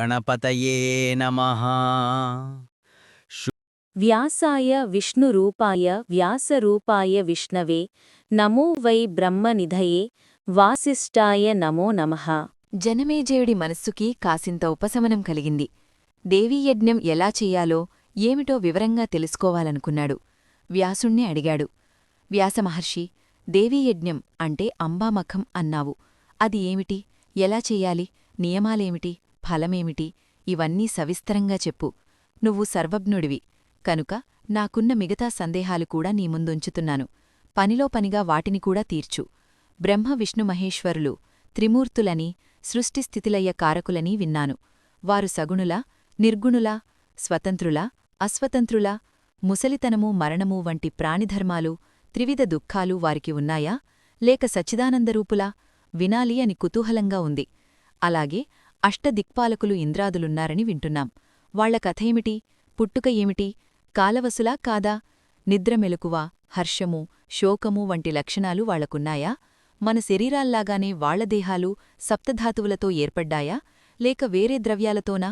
గణపతయే నమః. వ్యాసాయ విష్ణురూపాయ వ్యాసరూపాయ విష్ణవే నమో వై బ్రహ్మనిధయే వాసిష్ఠాయ నమో నమః. జనమేజయుడి మనస్సుకి కాసింత ఉపశమనం కలిగింది. దేవీయజ్ఞం ఎలా చెయ్యాలో ఏమిటో వివరంగా తెలుసుకోవాలనుకున్నాడు. వ్యాసుణ్ణి అడిగాడు. వ్యాసమహర్షి, దేవీయజ్ఞం అంటే అంబామఖం అన్నావు. అది ఏమిటి, ఎలా చెయ్యాలి, నియమాలేమిటి, ఫలమేమిటి, ఇవన్నీ సవిస్తరంగా చెప్పు. నువ్వు సర్వజ్ఞుడివి కనుక నాకున్న మిగతా సందేహాలు కూడా నీ ముందుంచుతున్నాను. పనిలో పనిగా వాటిని కూడా తీర్చు. బ్రహ్మ విష్ణు మహేశ్వరులు త్రిమూర్తులని, సృష్టిస్థితిలయ్య కారకులని విన్నాను. వారు సగుణులా, నిర్గుణులా, స్వతంత్రులా, అస్వతంత్రులా, ముసలితనమూ మరణమూ వంటి ప్రాణిధర్మాలు, త్రివిధ దుఃఖాలు వారికి ఉన్నాయా, లేక సచ్చిదానందరూపులా? వినాలి అని కుతూహలంగా ఉంది. అలాగే అష్టదిక్పాలకులు ఇంద్రాదులున్నారని వింటున్నాం. వాళ్ల కథేమిటి, పుట్టుక ఏమిటి, కాలవసులా కాదా, నిద్రమెలకువా, హర్షమూ, శోకమూ వంటి లక్షణాలు వాళ్లకున్నాయా? మన శరీరాల్లాగానే వాళ్ల దేహాలు సప్తధాతువులతో ఏర్పడ్డాయా, లేక వేరే ద్రవ్యాలతోనా?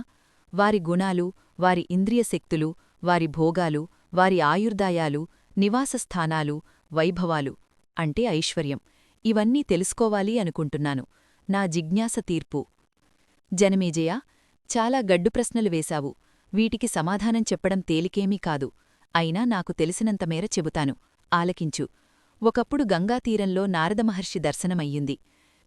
వారి గుణాలు, వారి ఇంద్రియశక్తులు, వారి భోగాలు, వారి ఆయుర్దాయాలు, నివాసస్థానాలు, వైభవాలు అంటే ఐశ్వర్యం, ఇవన్నీ తెలుసుకోవాలి అనుకుంటున్నాను. నా జిజ్ఞాస తీర్పు. జనమేజయ, చాలా గడ్డు ప్రశ్నలు వేశావు. వీటికి సమాధానం చెప్పడం తేలికేమీ కాదు. అయినా నాకు తెలిసినంత మేర చెబుతాను, ఆలకించు. ఒకప్పుడు గంగాతీరంలో నారదమహర్షి దర్శనమయ్యింది.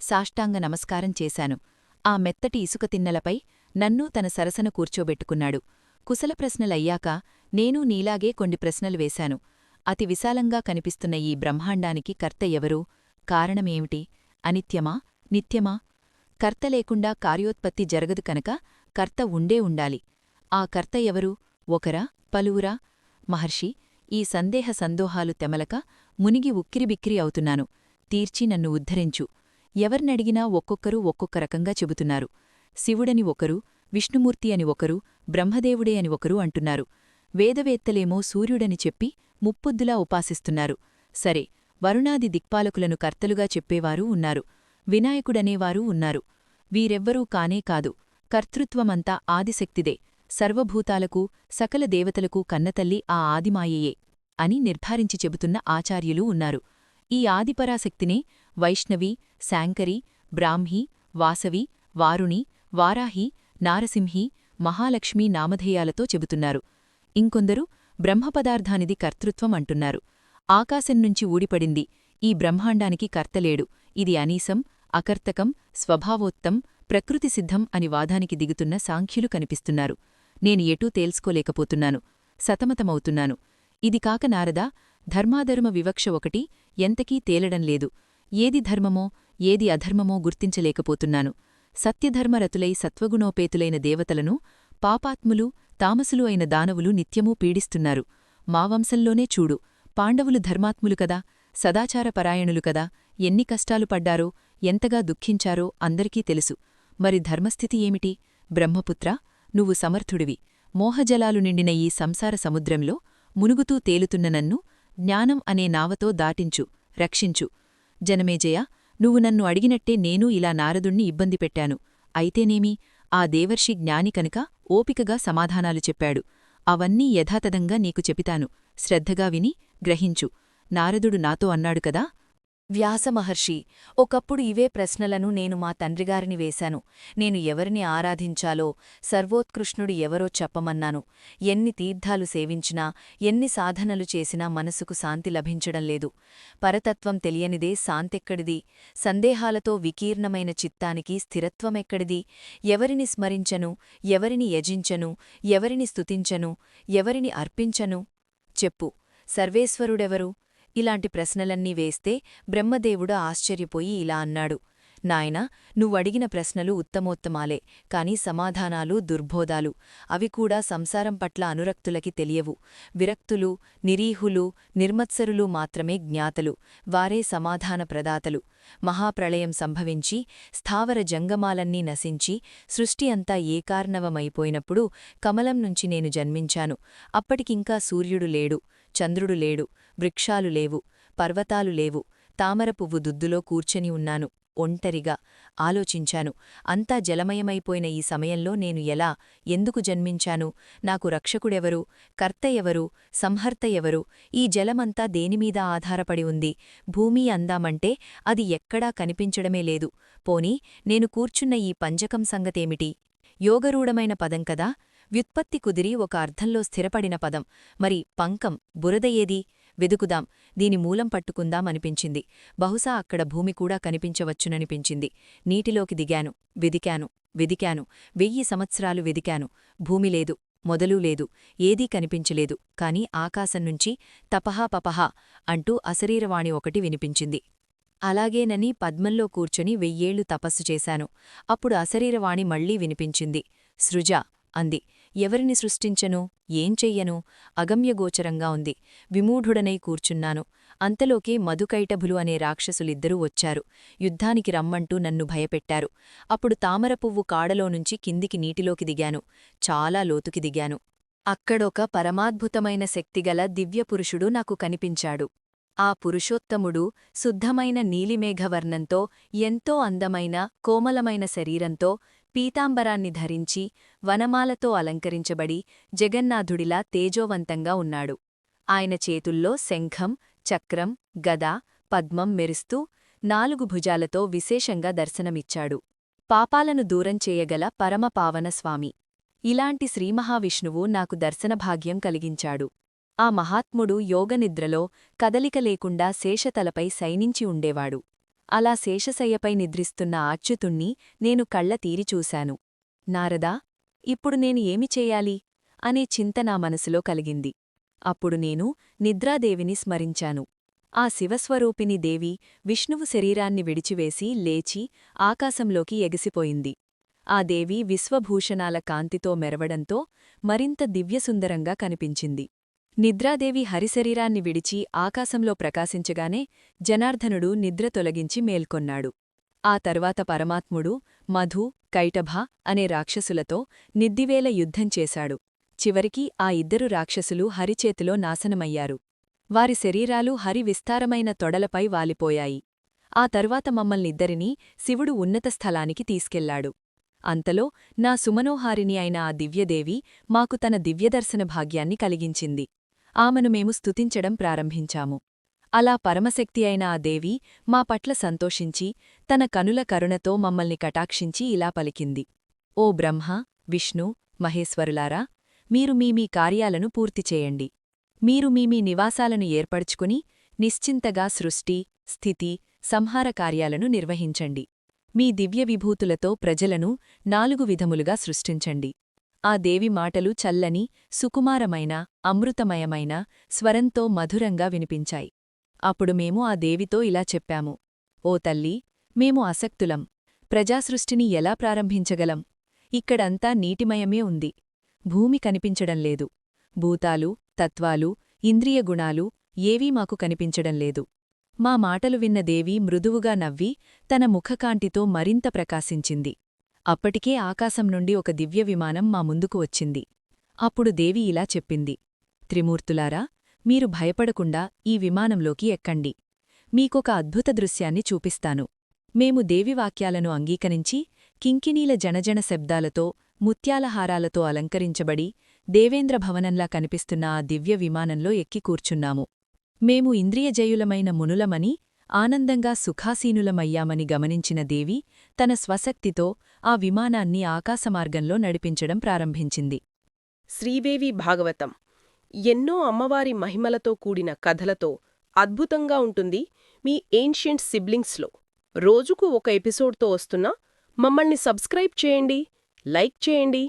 సాష్టాంగ నమస్కారం చేశాను. ఆ మెత్తటి ఇసుక తిన్నెలపై నన్నూ తన సరసన కూర్చోబెట్టుకున్నాడు. కుశల ప్రశ్నలయ్యాక నేనూ నీలాగే కొన్ని ప్రశ్నలు వేశాను. అతి విశాలంగా కనిపిస్తున్న ఈ బ్రహ్మాండానికి కర్త ఎవరు, కారణమేమిటి, అనిత్యమా, నిత్యమా? కర్త లేకుండా కార్యోత్పత్తి జరగదు కనుక కర్త ఉండే ఉండాలి. ఆ కర్త ఎవరు, ఒకరా, పలువురా? మహర్షి, ఈ సందేహ సందోహాలు తెమలక మునిగి ఉక్కిరిబిక్కిరి అవుతున్నాను. తీర్చి నన్ను ఉద్ధరించు. ఎవర్నడిగినా ఒక్కొక్కరు ఒక్కొక్క రకంగా చెబుతున్నారు. శివుడని ఒకరు, విష్ణుమూర్తి అని ఒకరు, బ్రహ్మదేవుడే అని ఒకరు అంటున్నారు. వేదవేత్తలేమో సూర్యుడని చెప్పి ముప్పొద్దులా ఉపాసిస్తున్నారు. సరే, వరుణాది దిక్పాలకులను కర్తలుగా చెప్పేవారూ ఉన్నారు. వినాయకుడనేవారూ ఉన్నారు. వీరెవ్వరూ కానే కాదు. కర్తృత్వమంతా ఆదిశక్తిదే. సర్వభూతాలకు, సకల దేవతలకు కన్నతల్లి ఆ ఆదిమాయయే అని నిర్ధారించి చెబుతున్న ఆచార్యులూ ఉన్నారు. ఈ ఆదిపరాశక్తినే వైష్ణవి, శాంకరి, బ్రాహ్మి, వాసవి, వారుణి, వారాహి, నారసింహి, మహాలక్ష్మీ నామధేయాలతో చెబుతున్నారు. ఇంకొందరు బ్రహ్మపదార్థానిది కర్తృత్వం అంటున్నారు. ఆకాశంనుంచి ఊడిపడింది, ఈ బ్రహ్మాండానికి కర్తలేడు, ఇది అనీసం, అకర్తకం, స్వభావోత్తం, ప్రకృతిసిద్ధం అని వాదానికి దిగుతున్న సాంఖ్యులు కనిపిస్తున్నారు. నేను ఎటూ తేల్చుకోలేకపోతున్నాను, సతమతమవుతున్నాను. ఇది కాక నారదా, ధర్మాధర్మ వివక్ష ఒకటి ఎంతకీ తేలడంలేదు. ఏది ధర్మమో ఏది అధర్మమో గుర్తించలేకపోతున్నాను. సత్యధర్మరతులై సత్వగుణోపేతులైన దేవతలను పాపాత్ములు, తామసులు అయిన దానవులు నిత్యమూ పీడిస్తున్నారు. మా వంశంలోనే చూడు, పాండవులు ధర్మాత్ములు కదా, సదాచారపరాయణులు కదా, ఎన్ని కష్టాలు పడ్డారో, ఎంతగా దుఃఖించారో అందరికీ తెలుసు. మరి ధర్మస్థితి ఏమిటి? బ్రహ్మపుత్రా, నువ్వు సమర్థుడివి. మోహజలాలు నిండిన ఈ సంసార సముద్రంలో మునుగుతూ తేలుతున్న నన్ను జ్ఞానం అనే నావతో దాటించు, రక్షించు. జనమేజయ, నువ్వు నన్ను అడిగినట్టే నేనూ ఇలా నారదుణ్ణి ఇబ్బంది పెట్టాను. అయితేనేమి, ఆ దేవర్షి జ్ఞాని కనుక ఓపికగా సమాధానాలు చెప్పాడు. అవన్నీ యథాతథంగా నీకు చెపితాను, శ్రద్ధగా విని గ్రహించు. నారదుడు నాతో అన్నాడు కదా. వ్యాసమహర్షి, ఒకప్పుడు ఇవే ప్రశ్నలను నేను మా తండ్రిగారిని వేశాను. నేను ఎవరిని ఆరాధించాలో, సర్వోత్కృష్ణుడు ఎవరో చెప్పమన్నాను. ఎన్ని తీర్థాలు సేవించినా, ఎన్ని సాధనలు చేసినా మనసుకు శాంతి లభించడం లేదు. పరతత్వం తెలియనిదే శాంతెక్కడిది? సందేహాలతో వికీర్ణమైన చిత్తానికి స్థిరత్వమెక్కడిది? ఎవరిని స్మరించను, ఎవరిని యజించను, ఎవరిని స్తుతించను, ఎవరిని అర్పించను? చెప్పు, సర్వేశ్వరుడెవరు? ఇలాంటి ప్రశ్నలన్నీ వేస్తే బ్రహ్మదేవుడు ఆశ్చర్యపోయి ఇలా అన్నాడు. నాయనా, నువ్వడిగిన ప్రశ్నలు ఉత్తమోత్తమాలే, కాని సమాధానాలు దుర్బోధాలు. అవి కూడా సంసారం పట్ల అనురక్తులకి తెలియవు. విరక్తులు, నిరీహులు, నిర్మత్సరులు మాత్రమే జ్ఞాతలు. వారే సమాధాన ప్రదాతలు. మహాప్రళయం సంభవించి స్థావర జంగమాలన్నీ నశించి సృష్టి అంతా ఏకార్ణవమైపోయినప్పుడు కమలం నుంచి నేను జన్మించాను. అప్పటికింకా సూర్యుడు లేడు, చంద్రుడు లేడు, వృక్షాలు లేవు, పర్వతాలు లేవు. తామర పువ్వు దుద్దులో కూర్చొని ఉన్నాను. ఒంటరిగా ఆలోచించాను. అంతా జలమయమైపోయిన ఈ సమయంలో నేను ఎలా, ఎందుకు జన్మించాను, నాకు రక్షకుడెవరు, కర్త ఎవరు, సంహర్త ఎవరు, ఈ జలమంతా దేనిమీద ఆధారపడి ఉంది, భూమి అందామంటే అది ఎక్కడా కనిపించడమే లేదు. పోనీ నేను కూర్చున్న ఈ పంజకం సంగతేమిటి? యోగరూఢమైన పదం కదా, వ్యుత్పత్తి కుదిరి ఒక అర్థంలో స్థిరపడిన పదం. మరి పంకం, బురద ఏది? వెదుకుదాం, దీని మూలం పట్టుకుందాం అనిపించింది. బహుశా అక్కడ భూమి కూడా కనిపించవచ్చుననిపించింది. నీటిలోకి దిగాను, వెదికాను 1000 సంవత్సరాలు వెదికాను. భూమి లేదు, మొదలూ లేదు, ఏదీ కనిపించలేదు. కాని ఆకాశంనుంచి తపహా పపహా అంటూ అశరీరవాణి ఒకటి వినిపించింది. అలాగేనని పద్మంలో కూర్చొని 1000 ఏళ్లు తపస్సు చేశాను. అప్పుడు అశరీరవాణి మళ్లీ వినిపించింది. సృజ అంది. ఎవరిని సృష్టించను, ఏం చెయ్యను? అగమ్యగోచరంగా ఉంది. విమూఢుడనై కూర్చున్నాను. అంతలోకే మధుకైటభులు అనే రాక్షసులిద్దరూ వచ్చారు. యుద్ధానికి రమ్మంటూ నన్ను భయపెట్టారు. అప్పుడు తామరపువ్వు కాడలోనుంచి కిందికి నీటిలోకి దిగాను. చాలా లోతుకి దిగాను. అక్కడొక పరమాద్భుతమైన శక్తిగల దివ్యపురుషుడు నాకు కనిపించాడు. ఆ పురుషోత్తముడు శుద్ధమైన నీలిమేఘవర్ణంతో, ఎంతో అందమైన కోమలమైన శరీరంతో, పీతాంబరాన్ని ధరించి, వనమాలతో అలంకరించబడి జగన్నాథుడిలా తేజోవంతంగా ఉన్నాడు. ఆయన చేతుల్లో శంఖం, చక్రం, గద, పద్మం మెరుస్తూ 4 భుజాలతో విశేషంగా దర్శనమిచ్చాడు. పాపాలను దూరం చేయగల పరమపావన స్వామి. ఇలాంటి శ్రీమహావిష్ణువు నాకు దర్శనభాగ్యం కలిగించాడు. ఆ మహాత్ముడు యోగనిద్రలో కదలిక లేకుండా శేషతలపై శయనించి ఉండేవాడు. అలా శేషశయ్యపై నిద్రిస్తున్న అచ్యుతుణ్ణి నేను కళ్ళ తీరిచూశాను. నారదా, ఇప్పుడు నేను ఏమి చేయాలి అనే చింత నా మనసులో కలిగింది. అప్పుడు నేను నిద్రాదేవిని స్మరించాను. ఆ శివస్వరూపిణి దేవి విష్ణువు శరీరాన్ని విడిచివేసి లేచి ఆకాశంలోకి ఎగిసిపోయింది. ఆ దేవి విశ్వభూషణాల కాంతితో మెరవడంతో మరింత దివ్యసుందరంగా కనిపించింది. నిద్రాదేవి హరిశరీరాన్ని విడిచి ఆకాశంలో ప్రకాశించగానే జనార్దనుడు నిద్ర తొలగించి మేల్కొన్నాడు. ఆ తర్వాత పరమాత్ముడు మధు, కైటభ అనే రాక్షసులతో నిద్దివేల యుద్ధం చేశాడు. చివరికి ఆ 2 రాక్షసులు హరిచేతిలో నాశనమయ్యారు. వారి శరీరాలు హరి విస్తారమైన తొడలపై వాలిపోయాయి. ఆ తర్వాత మమ్మల్నిద్దరినీ శివుడు ఉన్నత స్థలానికి తీసుకెళ్లాడు. అంతలో నా సుమనోహారిణి అయిన ఆ దివ్యదేవి మాకు తన దివ్యదర్శన భాగ్యాన్ని కలిగించింది. ఆమెను మేము స్తుతించడం ప్రారంభించాము. అలా పరమశక్తి అయిన ఆ దేవి మా పట్ల సంతోషించి తన కనుల కరుణతో మమ్మల్ని కటాక్షించి ఇలా పలికింది. ఓ బ్రహ్మ, విష్ణు, మహేశ్వరులారా, మీరు మీ కార్యాలను పూర్తిచేయండి. మీరు మీ నివాసాలను ఏర్పరుచుకుని నిశ్చింతగా సృష్టి, స్థితి, సంహార కార్యాలను నిర్వహించండి. మీ దివ్య విభూతులతో ప్రజలను 4 విధములుగా సృష్టించండి. ఆ దేవి మాటలు చల్లని, సుకుమారమైన, అమృతమయమైన స్వరంతో మధురంగా వినిపించాయి. అప్పుడు మేము ఆ దేవితో ఇలా చెప్పాము. ఓ తల్లీ, మేము అసక్తులం. ప్రజాసృష్టిని ఎలా ప్రారంభించగలం? ఇక్కడంతా నీటిమయమే ఉంది. భూమి కనిపించడంలేదు. భూతాలు, తత్వాలు, ఇంద్రియగుణాలు ఏవీ మాకు కనిపించడంలేదు. మా మాటలు విన్న దేవి మృదువుగా నవ్వి తన ముఖకాంతితో మరింత ప్రకాశించింది. అప్పటికే ఆకాశం నుండి ఒక దివ్య విమానం మా ముందుకు వచ్చింది. అప్పుడు దేవి ఇలా చెప్పింది. త్రిమూర్తులారా, మీరు భయపడకుండా ఈ విమానంలోకి ఎక్కండి. మీకొక అద్భుత దృశ్యాన్ని చూపిస్తాను. మేము దేవివాక్యాలను అంగీకరించి కింకినీల జనజన శబ్దాలతో, ముత్యాలహారాలతో అలంకరించబడి దేవేంద్రభవనంలా కనిపిస్తున్న ఆ దివ్య విమానంలో ఎక్కి కూర్చున్నాము. మేము ఇంద్రియజయులమైన మునులమని, ఆనందంగా సుఖాసీనులమయ్యామని గమనించిన దేవి తన స్వశక్తితో ఆ విమానాన్ని ఆకాశమార్గంలో నడిపించడం ప్రారంభించింది. శ్రీదేవి భాగవతం ఎన్నో అమ్మవారి మహిమలతో కూడిన కథలతో అద్భుతంగా ఉంటుంది మీ ఏన్షియంట్ సిబ్లింగ్స్లో. రోజుకు ఒక ఎపిసోడ్తో వస్తున్నా మమ్మల్ని సబ్స్క్రైబ్ చేయండి, లైక్ చేయండి,